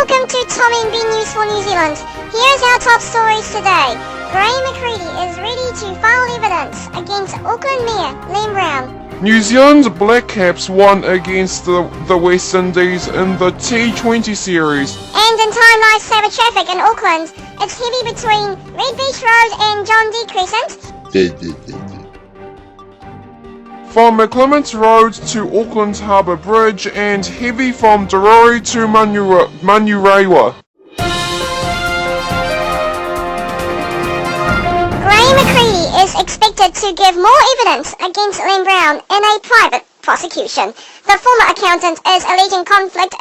Welcome to Tom and Ben News for New Zealand. Here's our top stories today. Graham McCready is ready to file evidence against Auckland Mayor Len Brown. New Zealand Black Caps won against the West Indies in the T20 series. And in time life saver traffic in Auckland, it's heavy between Red Beach Road and John D Crescent. From McClements Road to Auckland Harbour Bridge and heavy from Dorori to Manurewa. Graham McCready is expected to give more evidence against Len Brown in a private prosecution. The former accountant is alleging conflict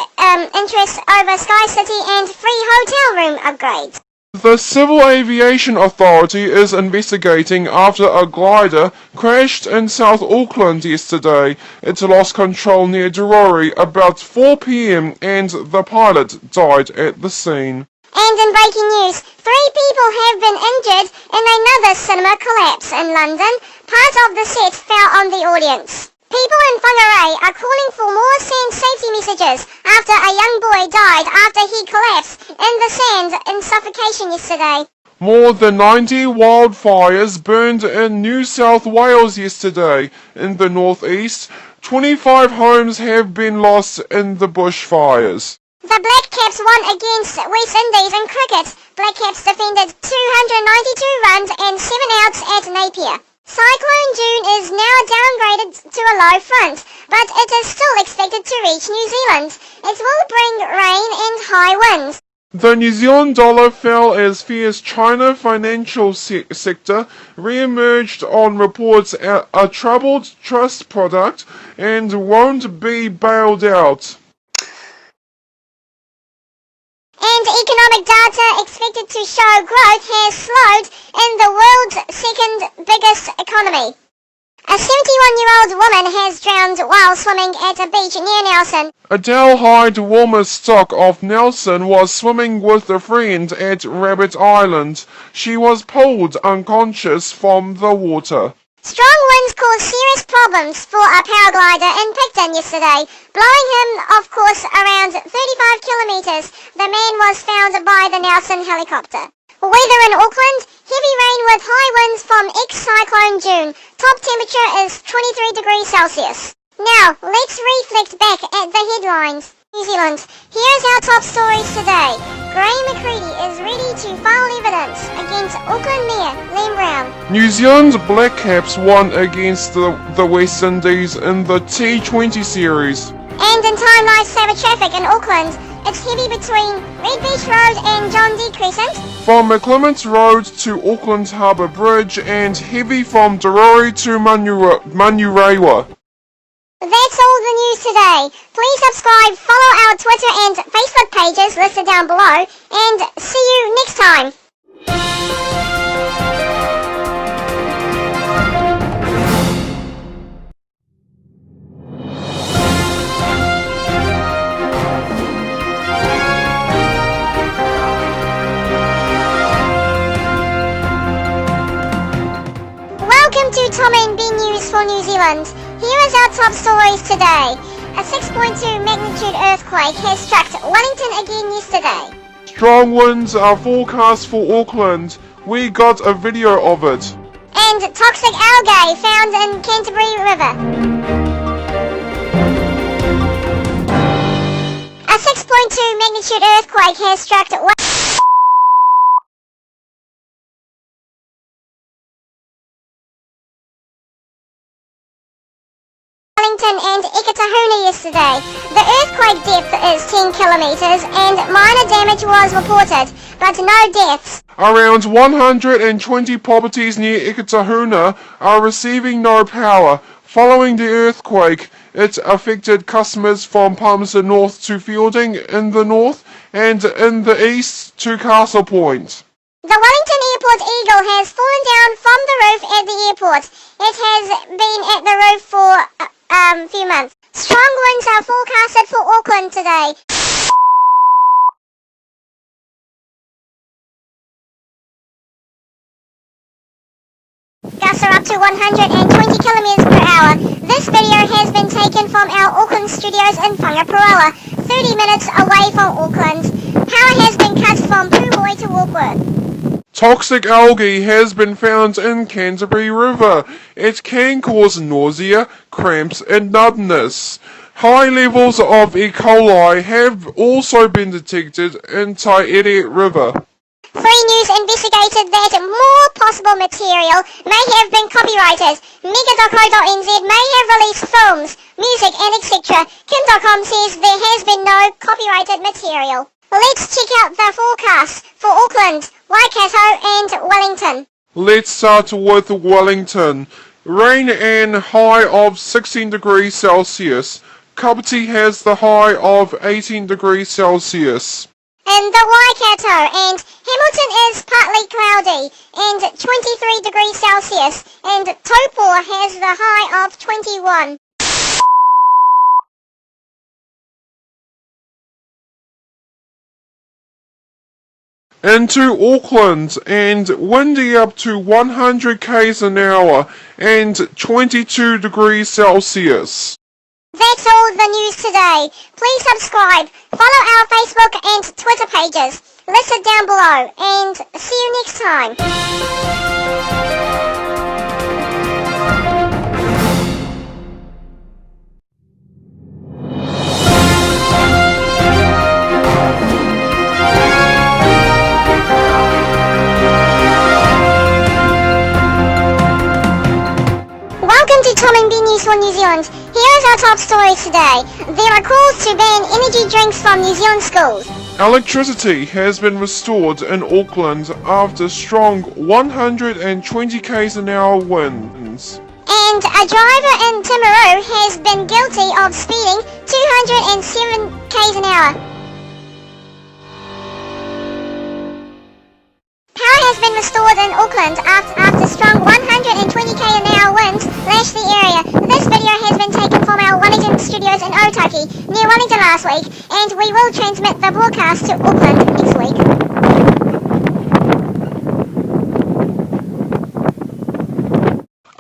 interests over Sky City and free hotel room upgrades. The Civil Aviation Authority is investigating after a glider crashed in South Auckland yesterday. It lost control near Dorori about 4 p.m. and the pilot died at the scene. And in breaking news, 3 people have been injured in another cinema collapse in London. Part of the set fell on the audience. People in Whangarei are calling for more sand safety messages after a young boy died after he collapsed in the sand in suffocation yesterday. More than 90 wildfires burned in New South Wales yesterday. In the northeast, 25 homes have been lost in the bushfires. The Black Caps won against West Indies in cricket. Black Caps defended 292 runs and 7 outs at Napier. Cyclone June is now downgraded to a low front, but it is still expected to reach New Zealand. It will bring rain and high winds. The New Zealand dollar fell as fears China financial sector re-emerged on reports a troubled trust product and won't be bailed out. And economic data expected to show growth has slowed in the world's second biggest economy. A 71-year-old woman has drowned while swimming at a beach near Nelson. Adele Hyde Womerstock of Nelson was swimming with a friend at Rabbit Island. She was pulled unconscious from the water. Strong winds caused serious problems for a paraglider in Picton yesterday, blowing him off course around 35 kilometres. The man was found by the Nelson helicopter. Weather in Auckland, heavy rain with high winds from ex-cyclone June. Top temperature is 23 degrees Celsius. Now, let's reflect back at the headlines. New Zealand, here's our top stories today. Graham McCready is ready to file evidence against Auckland Mayor Len Brown. New Zealand Black Caps won against the West Indies in the T20 series. And in time life saver traffic in Auckland, it's heavy between Red Beach Road and John D Crescent. From McClements Road to Auckland Harbour Bridge and heavy from Dorori to Manurewa. That's all the news today. Please subscribe, follow our Twitter and Facebook pages listed down below, and see you next time. Welcome to Tom and Ben News for New Zealand. Here is our top stories today. A 6.2 magnitude earthquake has struck Wellington again yesterday. Strong winds are forecast for Auckland. We got a video of it. And toxic algae found in Canterbury River. A 6.2 magnitude earthquake has struck Wellington and Eketahuna yesterday. The earthquake depth is 10 kilometres and minor damage was reported, but no deaths. Around 120 properties near Eketahuna are receiving no power. Following the earthquake, it affected customers from Palmerston North to Fielding in the north and in the east to Castle Point. The Wellington Airport Eagle has fallen down from the roof at the airport. It has been at the roof for a few months. Strong winds are forecasted for Auckland today. Gusts are up to 120 kilometers per hour. This video has been taken from our Auckland studios in Whangaparāoa. 30 minutes away from Auckland. Power has been cut from Poohoi to Warkworth. Toxic algae has been found in Canterbury River. It can cause nausea, cramps and numbness. High levels of E. coli have also been detected in Taieri River. Free News investigated that more possible material may have been copyrighted. Mega.co.nz may have released films, music and etc. Kim.com says there has been no copyrighted material. Let's check out the forecast for Auckland, Waikato and Wellington. Let's start with Wellington. Rain and high of 16 degrees Celsius. Kapiti has the high of 18 degrees Celsius. In the Waikato and Hamilton is partly cloudy and 23 degrees Celsius, and Taupō has the high of 21. Into Auckland, and windy up to 100 k's an hour and 22 degrees Celsius. That's all the news today. Please subscribe, follow our Facebook and Twitter pages listed down below, and see you next time. Welcome to Tom and B News for New Zealand. Here is our top story today. There are calls to ban energy drinks from New Zealand schools. Electricity has been restored in Auckland after strong 120 k's an hour winds. And a driver in Timaru has been guilty of speeding 207 k's an hour. Power has been restored in Auckland after strong 120 k an hour winds lashed the area. This video has been taken from our Wellington studios in Otaki, near Wellington last week, and we will transmit the broadcast to Auckland next week.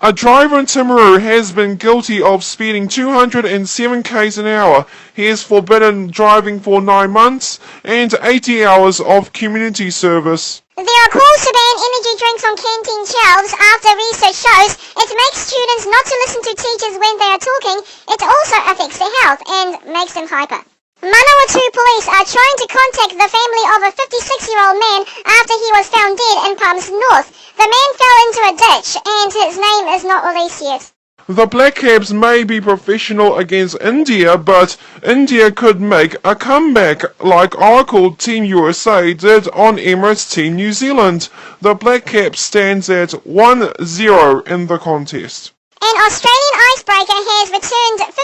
A driver in Timaru has been guilty of speeding 207 k's an hour. He is forbidden driving for 9 months and 80 hours of community service. There are calls to ban energy drinks on canteen shelves after research shows it makes students not to listen to teachers when they are talking. It also affects their health and makes them hyper. Manawatu police are trying to contact the family of a 56-year-old man after he was found dead in Palms North. The man fell into a ditch and his name is not released yet. The Black Caps may be professional against India, but India could make a comeback like Oracle Team USA did on Emirates Team New Zealand. The Black Caps stands at 1-0 in the contest. An Australian icebreaker has returned 52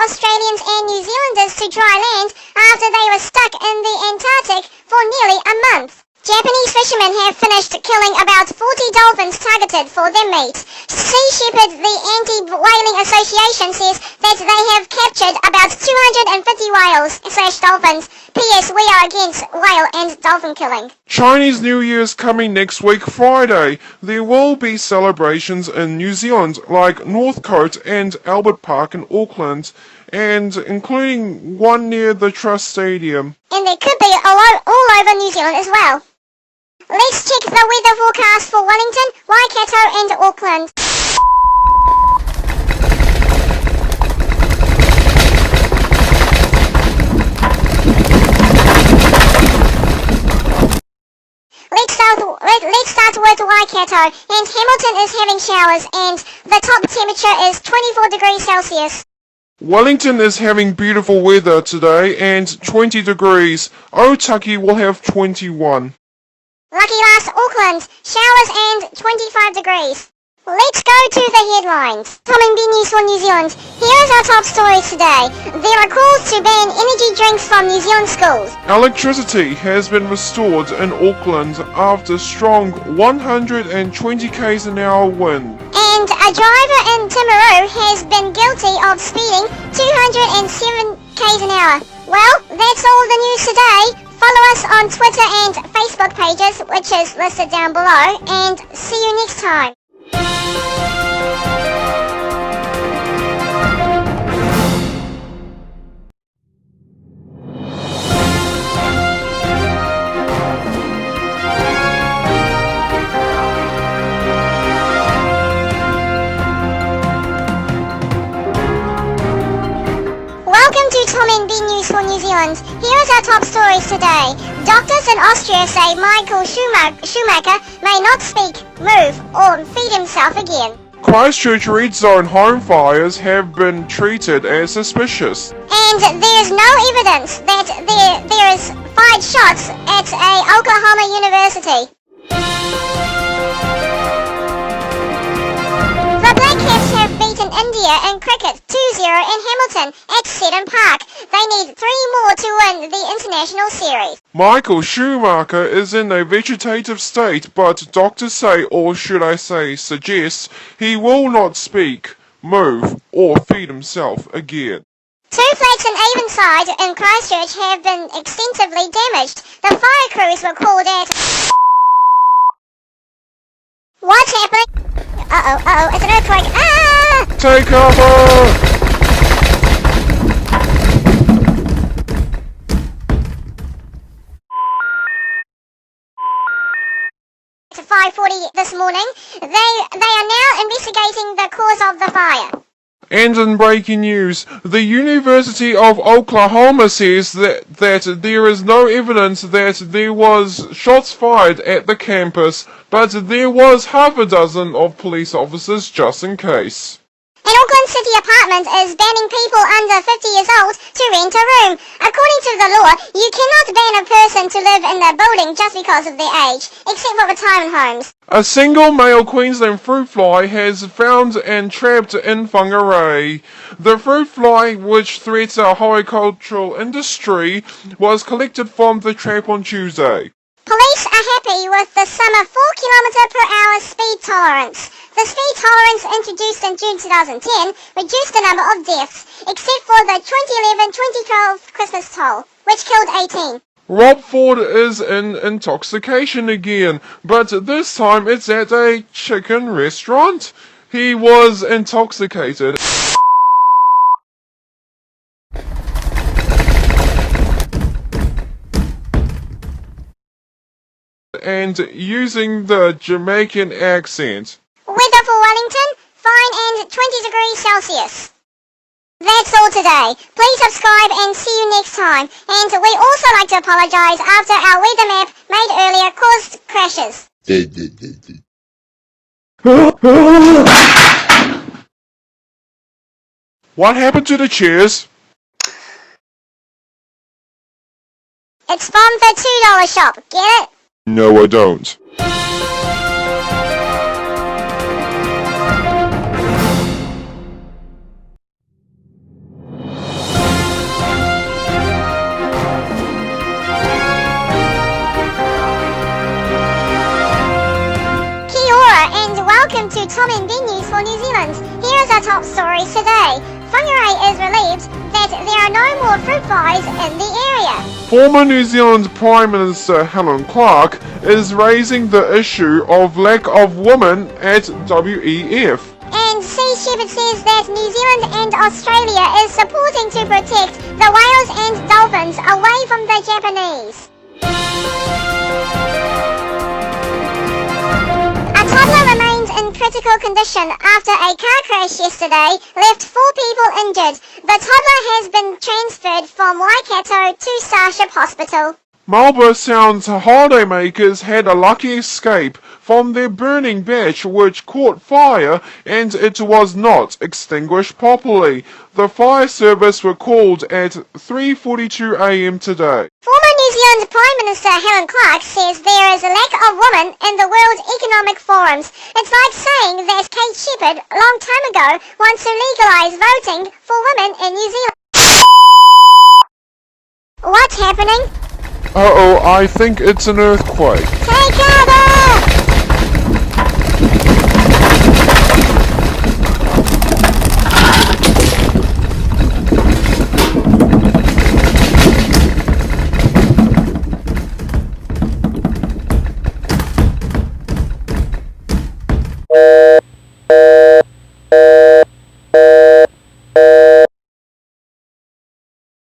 Australians and New Zealanders to dry land after they were stuck in the Antarctic for nearly a month. Japanese fishermen have finished killing about 40 dolphins targeted for their meat. Sea Shepherd, the Anti-Whaling Association, says that they have captured about 250 whales/dolphins. P.S. We are against whale and dolphin killing. Chinese New Year's coming next week Friday. There will be celebrations in New Zealand like Northcote and Albert Park in Auckland, and including one near the Trust Stadium. And there could be all over New Zealand as well. Let's check the weather forecast for Wellington, Waikato and Auckland. Let's start with Waikato, and Hamilton is having showers and the top temperature is 24 degrees Celsius. Wellington is having beautiful weather today and 20 degrees. Otaki will have 21. Lucky last, Auckland, showers and 25 degrees. Let's go to the headlines. Tom and B News for New Zealand. Here is our top story today. There are calls to ban energy drinks from New Zealand schools. Electricity has been restored in Auckland after strong 120 k's an hour wind. And a driver in Timaru has been guilty of speeding 207 k's an hour. Well, that's all the news today. Follow us on Twitter and Facebook pages, which is listed down below, and see you next time. Tom and B News for New Zealand. Here is our top stories today. Doctors in Austria say Michael Schumacher may not speak, move, or feed himself again. Christchurch red zone home fires have been treated as suspicious. And there is no evidence that there is fired shots at a Oklahoma university. The Black Caps have beaten India in cricket 2-0 in Hamilton at Seddon Park. They need 3 more to win the international series. Michael Schumacher is in a vegetative state, but doctors say, or should I say suggest, he will not speak, move, or feed himself again. 2 flats in Avonside in Christchurch have been extensively damaged. The fire crews were called at... What's happening? Uh-oh, it's an earthquake. Ah! Take cover! At 5:40 this morning, they are now investigating the cause of the fire. And in breaking news, the University of Oklahoma says that there is no evidence that there was shots fired at the campus, but there was half a dozen of police officers just in case. An Auckland City apartment is banning people under 50 years old to rent a room. According to the law, you cannot ban a person to live in the building just because of their age, except for retirement homes. A single male Queensland fruit fly has found and trapped in Whangarei. The fruit fly, which threats our horticultural industry, was collected from the trap on Tuesday. Police are happy with the summer 4km/h speed tolerance. The speed tolerance introduced in June 2010 reduced the number of deaths, except for the 2011-2012 Christmas toll, which killed 18. Rob Ford is in intoxication again, but this time it's at a chicken restaurant. He was intoxicated and using the Jamaican accent. Weather for Wellington, fine and 20 degrees Celsius. That's all today. Please subscribe and see you next time. And we also like to apologise after our weather map made earlier caused crashes. What happened to the chairs? It's from the $2 shop, get it? No, I don't. Welcome to Tom and Ben News for New Zealand. Here is our top stories today. Whangarei is relieved that there are no more fruit flies in the area. Former New Zealand Prime Minister Helen Clark is raising the issue of lack of women at WEF. And Sea Shepherd says that New Zealand and Australia is supporting to protect the whales and dolphins away from the Japanese. A toddler remains in critical condition after a car crash yesterday left 4 people injured. The toddler has been transferred from Waikato to Starship Hospital. Marlborough Sound's holidaymakers had a lucky escape from their burning batch which caught fire and it was not extinguished properly. The fire service were called at 3:42 a.m. today. Former New Zealand Prime Minister Helen Clark says there is a lack of women in the World Economic Forums. It's like saying that Kate Shepherd, a long time ago, wants to legalise voting for women in New Zealand. What's happening? Uh-oh, I think it's an earthquake.